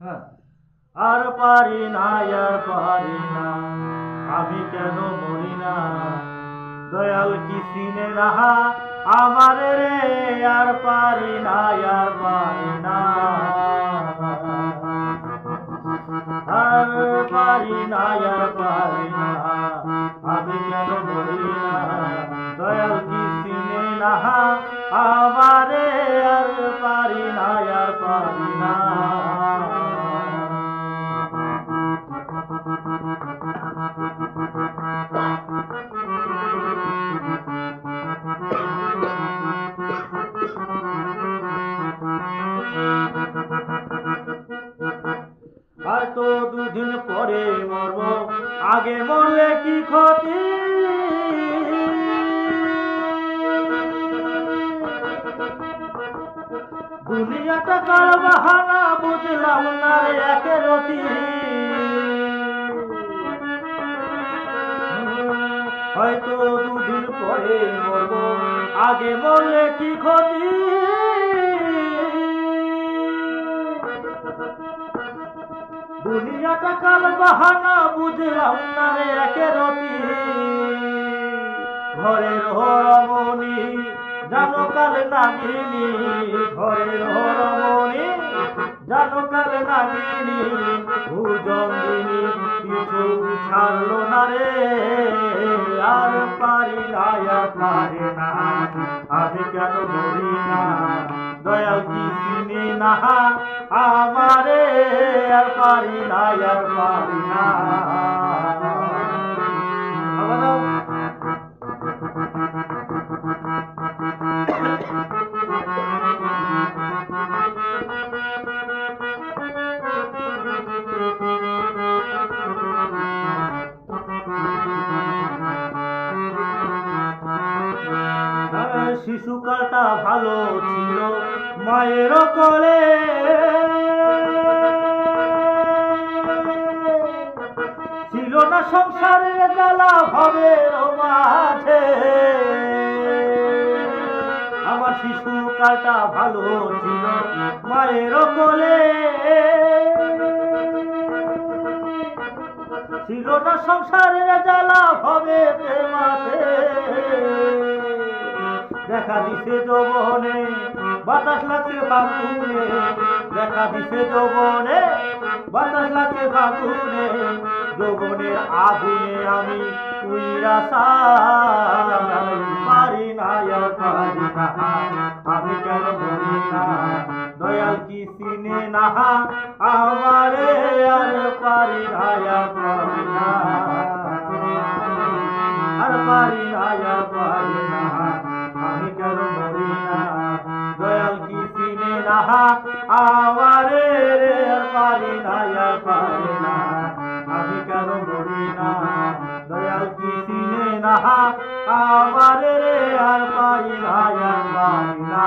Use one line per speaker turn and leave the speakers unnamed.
হ্যাঁ, আর পারি না, আর পারি না, আমি কেন মরি না, দয়াল কি চিনে না আমারে রে, আর পারি না, আর পারি না, আর পারি না, আর পারি না, আমি কেন মরি না, দয়াল কি চিনে না আমারে, আর পারি না, আর পারি না। হয়তো দুদিন পরে মরব, আগে মরলে কি ক্ষতি, দুনিয়াটা কাল বাহানা, বুঝলাম না রে একে রতি, হয়তো দুদিন পরে মরব, আগে মরলে কি ক্ষতি, দুনিয়াটা কাল বাহানা, বুঝলাম না রে একে রতি, ঘরের রমণী জানো কাল নাগিনী, ঘরের রমণী জানো কাল নাগিনী, ভুজঙ্গিনী পিছু ছাড়লো না রে, আর পারি না, আর পারি না, আমি কেন মরি না, দয়াল কি চিনি না আমারে, আর পারি না, আর পারি না। শিশুকালটা ভালো ছিল মায়ের কোলে, ছিল না সংসারের জ্বালা ভবের মাঝে, আমার শিশুকালটা ভালো ছিল মায়ের কোলে, ছিল না সংসারের জ্বালা ভবের মাঝে, দেখা দিছে যৌবনে বাতাস লাগছে ফাগুনে, দেখা দিছে যৌবনে বাতাস লাগছে ফাগুনে, যৌবনের আগুনে আমি উইরা চাই, পারি না, আর পারি না, আমি কেন মরি না, দয়াল কি চিনে না আমারে, আর পারি না, আর পারি না, আর পারি না, আর পারি না, আমি কেন মরি না, দয়াল কি চিনে না আমারে রে, আর পারি না, আর পারি না, আমি কেন মরি না, দয়াল কি চিনে না আমারে রে, আর পারি না, আর পারি না।